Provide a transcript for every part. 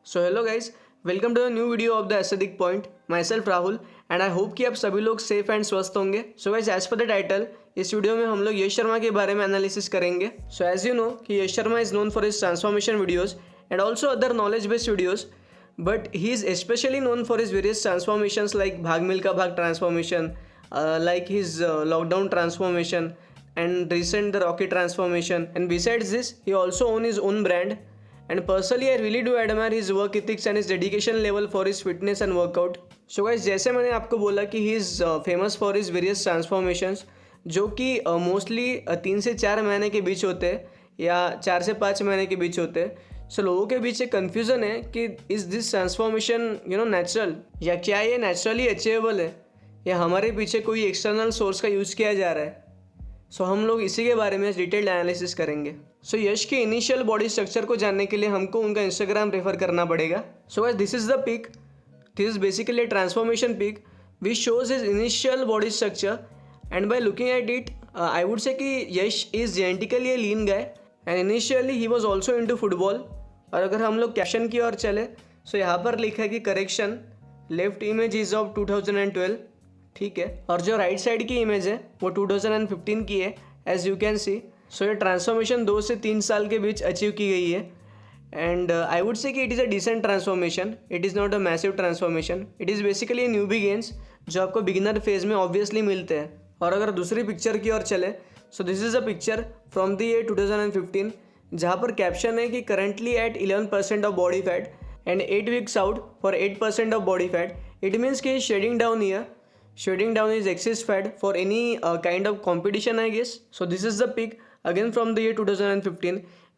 So hello guys, welcome to the new video of the aesthetic point. Myself Rahul and I hope कि आप सभी लोग safe and स्वस्थ होंगे। So guys, as per the title, इस video में हम लोग यश शर्मा के बारे में एनालिसिस करेंगे। सो एज यू नो कि Yash Sharma is known for his transformation videos and also other knowledge based videos, but he is specially known for his various transformations like भाग मिल्खा भाग transformation, like his lockdown transformation and recent the Rocky transformation. And besides this, he also own his own brand. And personally, I really do admire his work ethics and his dedication level for his fitness and workout. So guys, जैसे मैंने आपको बोला कि he is famous for his various transformations, जो कि mostly 3 से 4 महीने के बीच होते हैं या 4 से 5 महीने के बीच होते हैं। सो लोगों के बीच एक कन्फ्यूज़न है कि इज़ दिस ट्रांसफॉर्मेशन नेचुरल, या क्या ये नेचुरली अचीवेबल है, या हमारे पीछे कोई एक्सटर्नल सोर्स का यूज़ किया जा रहा है। सो हम लोग इसी के बारे में डिटेल्ड एनालिसिस करेंगे। सो यश के इनिशियल बॉडी स्ट्रक्चर को जानने के लिए हमको उनका इंस्टाग्राम रेफर करना पड़ेगा। So guys, this is the pic, this is basically a transformation pic which shows his initial body structure, and by looking at it I would say कि यश is genetically a lean guy and initially he was also into football। और अगर हम लोग caption की ओर चले, सो यहाँ पर लिखा है कि correction, left image is of 2012, ठीक है, और जो राइट साइड की इमेज है वो 2015 की है, एज यू कैन सी। सो ये ट्रांसफॉर्मेशन 2 से 3 साल के बीच अचीव की गई है। एंड आई वुड से कि it is a decent transformation, it is not a massive transformation, it is basically newbie gains जो आपको बिगिनर फेज में ऑब्वियसली मिलते हैं। और अगर दूसरी पिक्चर की ओर चले, so this is a picture from the year 2015, जहाँ पर कैप्शन है कि currently at 11% of body fat and 8 weeks out for 8% of body fat. It means कि shedding down year, shutting down his excess fat for any kind of competition, I guess. So this is the pic again from the year 2015,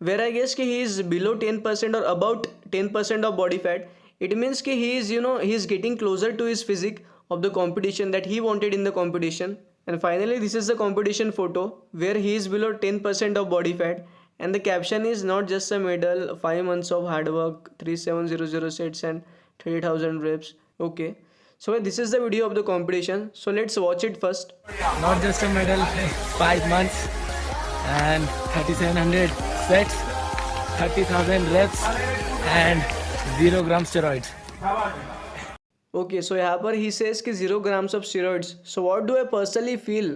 where I guess he is below 10% or about 10% of body fat. It means he is he is getting closer to his physique of the competition that he wanted in the competition. And finally, this is the competition photo where he is below 10% of body fat, and the caption is not just a medal, 5 months of hard work, 3700 sets and 30,000 reps. Okay, so this is the video of the competition, so let's watch it first. Not just a medal, 5 months and 3700 sets, 30,000 reps and 0 gram steroids. Okay, so यहाँ पर he says कि 0 grams of steroids. So what do I personally feel?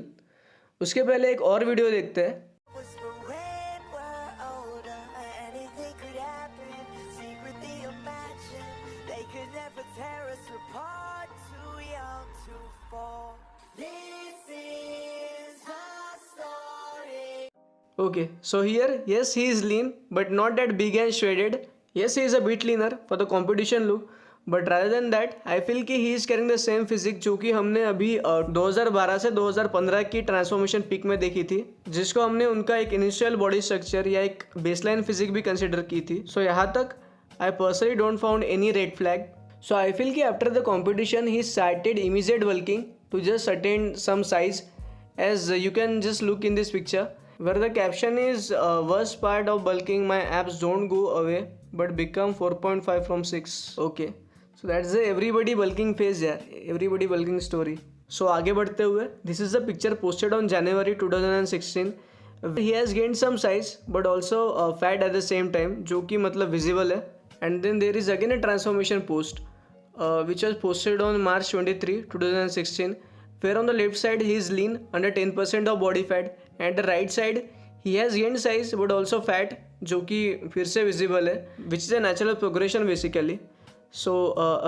उसके पहले एक और video देखते हैं। was for when we're older, anything could happen. Secretly imagine they could never tear us apart. Too young to fall. This is our story. Okay, so here, yes, he is lean, but not that big and shredded. Yes, he is a bit leaner for the competition look, but rather than that, I feel कि he is carrying the same physique जो कि हमने अभी 2012 से 2015 की transformation pick में देखी थी, जिसको हमने उनका एक इनिशियल बॉडी स्ट्रक्चर या एक बेसलाइन फिजिक भी कंसिडर की थी। सो यहाँ तक I personally don't found any red flag. So I feel कि after the competition he started immediate working to just attain some size, as you can just look in this picture where the caption is worst part of bulking, my abs don't go away but become 4.5 from 6. Okay, so that's the everybody bulking phase, yeah, everybody bulking story. So आगे बढ़ते हुए, this is the picture posted on January 2016. He has gained some size but also fat at the same time, जो कि मतलब visible है. And then there is again a transformation post which was posted on March 23, 2016, where on the left side he is lean, under 10% of body fat, and the right side he has gained size but also fat, जो कि फिर से visible है, which is a natural progression basically. So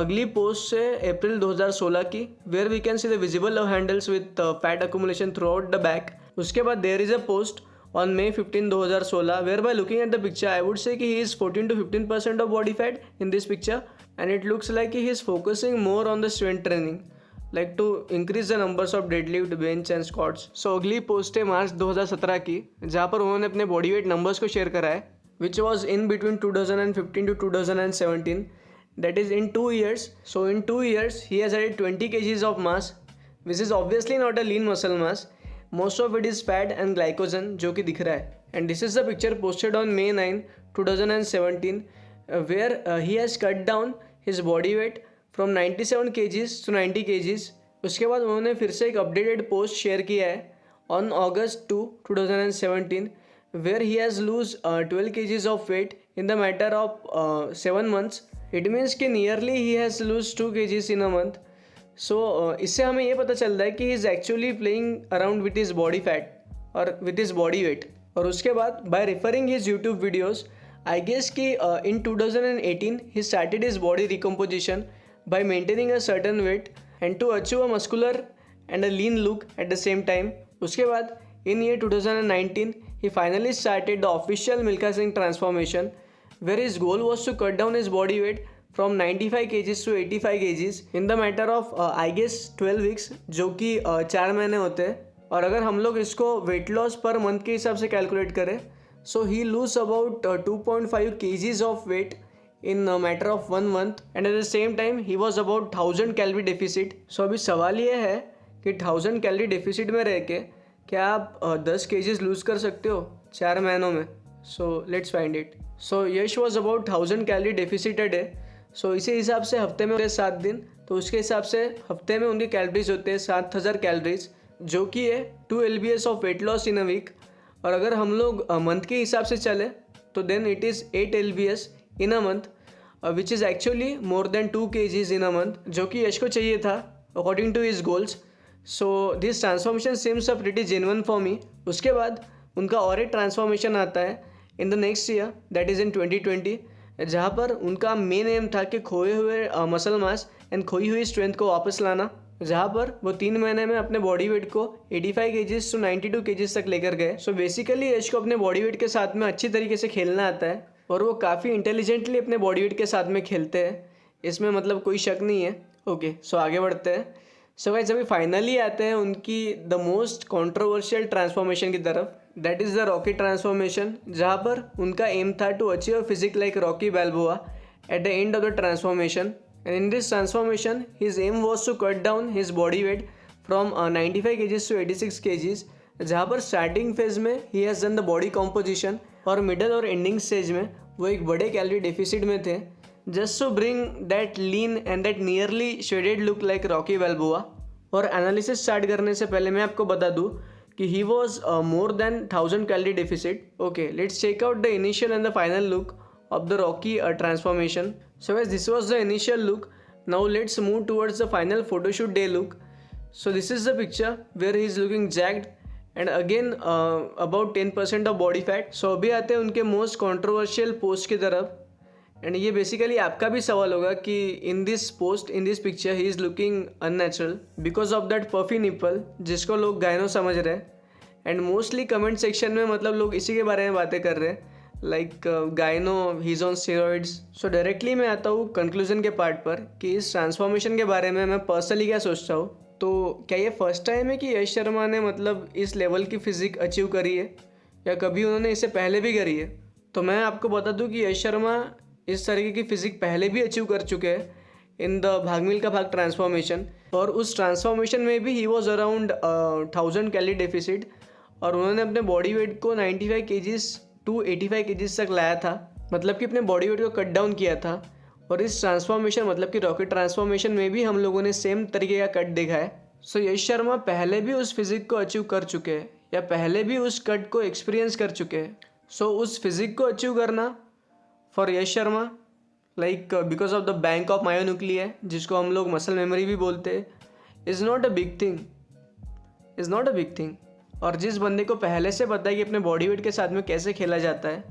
अगली post से अप्रैल 2016 की, where we can see the visible love handles with fat accumulation throughout the back. उसके बाद there is a post on May 15, 2016, where by looking at the picture I would say कि he is 14 to 15% of body fat in this picture, and it looks like he is focusing more on the strength training, like to increase the numbers of deadlift, bench and squats. So अगली post है मार्च 2017 की, जहाँ पर उन्होंने अपने body weight numbers को share करा है, which was in between 2015 to 2017, that is in 2 years. So in 2 years he has added 20 kgs of mass, which is obviously not a lean muscle mass. Most of it is fat and glycogen, जो कि दिख रहा है. And this is the picture posted on May 9, 2017, where he has cut down his body weight from 97 kgs to 90 kgs. उसके बाद उन्होंने फिर से एक अपडेटेड पोस्ट शेयर किया है on August 2, 2017, where he has lose 12 kgs of weight in the matter of 7 months. It means कि nearly he has lose 2 kgs in a month. So इससे हमें ये पता चलता है कि he is actually playing around with his body fat और with his body weight. और उसके बाद by referring his YouTube videos, I guess कि in 2018 he started his body recomposition by maintaining a certain weight and to achieve a muscular and a lean look at the same time. उसके बाद in year 2019 he finally started the official Milkha Singh transformation, where his goal was to cut down his body weight from 95 kgs to 85 kgs in the matter of I guess 12 weeks, जो कि 4 महीने होते हैं. और अगर हम लोग इसको वेट लॉस पर मंथ के हिसाब से कैलकुलेट करें, so he lose about 2.5 kgs of weight in matter of 1 month and at the same time he was about 1000 calorie deficit. So अभी सवाल ये है कि 1000 कैलोरी डेफिसिट में रह के क्या आप 10 kgs लूज़ कर सकते हो 4 महीनों में? So let's find it. So Yash was about 1000 calorie deficit a day. So इसी हिसाब से हफ्ते में होते 7 दिन, तो उसके हिसाब से हफ्ते में उनकी कैलोरीज होते हैं 7000 कैलोरीज, जो कि है 2 lbs of weight loss in a week. और अगर हम लोग मंथ के हिसाब से चले तो then it is 8 lbs in a month, which is actually more than 2 kgs in a month, जो कि यश को चाहिए था according to his goals. So this transformation seems a pretty genuine for me. उसके बाद उनका और एक ट्रांसफॉर्मेशन आता है in the next year, that is in 2020, जहाँ पर उनका मेन एम था कि खोए हुए मसल मास एंड खोई हुई स्ट्रेंथ को वापस लाना, जहाँ पर वो 3 महीने में अपने बॉडी वेट को 85 kgs to 92 kgs तक लेकर गए. सो बेसिकली यश को अपने बॉडी वेट के साथ में अच्छी तरीके से खेलना आता है और वो काफ़ी इंटेलिजेंटली अपने बॉडी वेट के साथ में खेलते हैं, इसमें मतलब कोई शक नहीं है. ओके, सो आगे बढ़ते हैं. सो गाइस अभी फाइनली आते हैं उनकी द मोस्ट कंट्रोवर्शियल ट्रांसफॉर्मेशन की तरफ, that is the Rocky transformation, जहाँ पर उनका एम था to achieve a physique like Rocky Balboa at the end of the transformation. And in this transformation, his aim was to cut down his body weight from 95 kgs to 86 kgs, जहाँ पर starting phase में he has done the body composition और middle और ending stage में वो एक बड़े calorie deficit में थे, just to bring that lean and that nearly shredded look like Rocky Balboa. और एनालिसिस स्टार्ट करने से पहले मैं आपको बता दूँ कि he was more than 1000 calorie deficit. Okay, let's check out the initial and the final look of the Rocky transformation. So guys, this was the initial look. Now let's move towards the final photoshoot day look. So this is the picture where he is looking jacked and again about 10% of body fat. So अभी आते हैं उनके most controversial post की तरफ. And ये basically आपका भी सवाल होगा कि in this post in this picture he is looking unnatural because of that puffy nipple, जिसको लोग गायनो समझ रहे हैं. एंड मोस्टली कमेंट सेक्शन में मतलब लोग इसी के बारे में बातें कर रहे हैं, लाइक गायनो he is on steroids. So directly मैं आता हूँ कंक्लूजन के पार्ट पर कि इस ट्रांसफॉर्मेशन के बारे में मैं पर्सनली क्या सोचता हूँ. तो क्या ये फर्स्ट टाइम है कि यश शर्मा ने मतलब इस लेवल की फिजिक अचीव करी है, या कभी उन्होंने इससे पहले भी करी है? तो मैं आपको बता दूँ कि यश शर्मा इस तरीके की फिजिक पहले भी अचीव कर चुके हैं in the Bhaag Milkha Bhaag transformation. और उस ट्रांसफॉर्मेशन में भी he was around 1000 calorie deficit और उन्होंने अपने बॉडी वेट को 95 kgs टू 85 kgs तक लाया था, मतलब कि अपने बॉडी वेट को कट डाउन किया था. और इस ट्रांसफॉर्मेशन मतलब कि रॉकेट ट्रांसफॉर्मेशन में भी हम लोगों ने सेम तरीके का कट देखा है. सो यश शर्मा पहले भी उस फिजिक को अचीव कर चुके हैं या पहले भी उस कट को एक्सपीरियंस कर चुके हैं. सो उस फिजिक को अचीव करना for Yash Sharma like because of the bank of myonuclei, जिसको हम लोग मसल मेमोरी भी बोलते हैं, is not a big thing. और जिस बंदे को पहले से पता है कि अपने बॉडी वेट के साथ में कैसे खेला जाता है,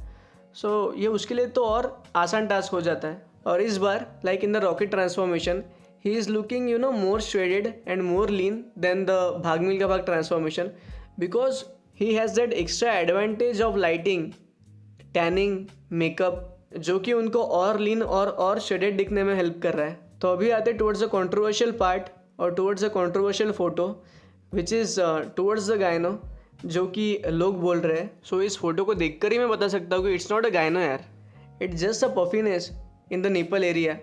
सो ये उसके लिए तो और आसान टास्क हो जाता है. और इस बार like in the rocket transformation he is looking more shredded and more lean than the Bhaag Milkha Bhaag transformation because he has that extra advantage of lighting, tanning, makeup, जो कि उनको और लीन और शेडेड दिखने में हेल्प कर रहा है. तो अभी आते टुवर्ड्स द कंट्रोवर्शियल पार्ट और towards the controversial photo which is towards the गायनो, जो कि लोग बोल रहे हैं. सो इस फोटो को देखकर ही मैं बता सकता हूँ कि इट्स नॉट अ गायनो यार, it's just a puffiness in the nipple area,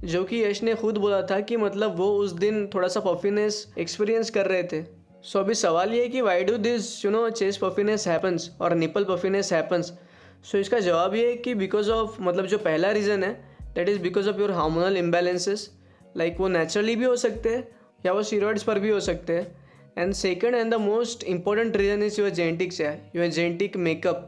जो कि यश ने खुद बोला था कि मतलब वो उस दिन थोड़ा सा पफीनेस एक्सपीरियंस कर रहे थे. सो अभी सवाल ये है कि why do this chest puffiness happens और निपल पफीनेस हैपन्स. सो इसका जवाब ये है कि बिकॉज ऑफ मतलब जो पहला रीज़न है that is because of your hormonal imbalances, like वो नेचुरली भी हो सकते हैं या वो स्टीरॉइड्स पर भी हो सकते हैं. And second and the most important reason is your genetics है, योर जेनेटिक मेकअप.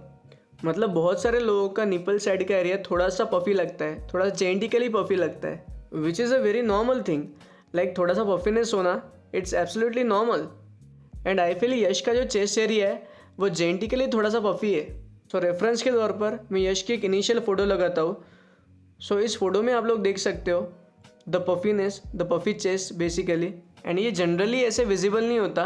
मतलब बहुत सारे लोगों का निपल साइड का एरिया थोड़ा सा पफी लगता है, थोड़ा सा जेंटिकली पफी लगता है, which is a very normal thing. Like थोड़ा सा पफीनेस होना it's absolutely normal. And I feel Yash का जो चेस्ट एरिया है वो जेंटिकली थोड़ा सा पफी है. सो रेफरेंस के तौर पर मैं यश की एक इनिशियल फ़ोटो लगाता हूँ. सो इस फोटो में आप लोग देख सकते हो the puffiness, the puffy chest basically. And ये जनरली ऐसे विजिबल नहीं होता,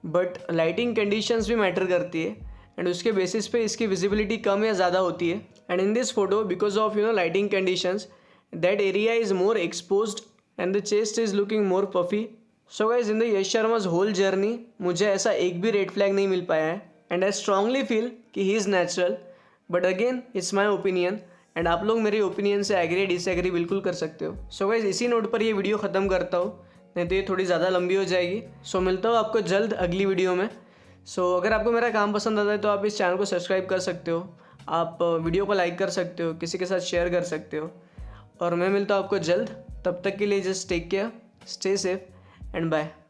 बट लाइटिंग कंडीशंस भी मैटर करती है एंड उसके बेसिस पे इसकी विजिबिलिटी कम या ज़्यादा होती है. And in this photo because of lighting conditions that area is more exposed and the chest is looking more puffy. So guys in the Yash Sharma's whole journey मुझे ऐसा एक भी रेड फ्लैग नहीं मिल पाया है. एंड आई स्ट्रांगली फील कि he is natural, but again it's my opinion and आप लोग मेरे ओपिनियन से एग्री डिसएग्री बिल्कुल कर सकते हो. सो गाइज इसी नोट पर ये वीडियो ख़त्म करता हूँ, नहीं तो ये थोड़ी ज़्यादा लंबी हो जाएगी. सो मिलता हूँ आपको जल्द अगली वीडियो में. सो अगर आपको मेरा काम पसंद आता है तो आप इस चैनल को सब्सक्राइब कर सकते हो, आप वीडियो को लाइक कर सकते हो, किसी के साथ शेयर कर सकते हो. और मैं मिलता हूँ आपको जल्द. तब तक के लिए just take care, stay safe and bye.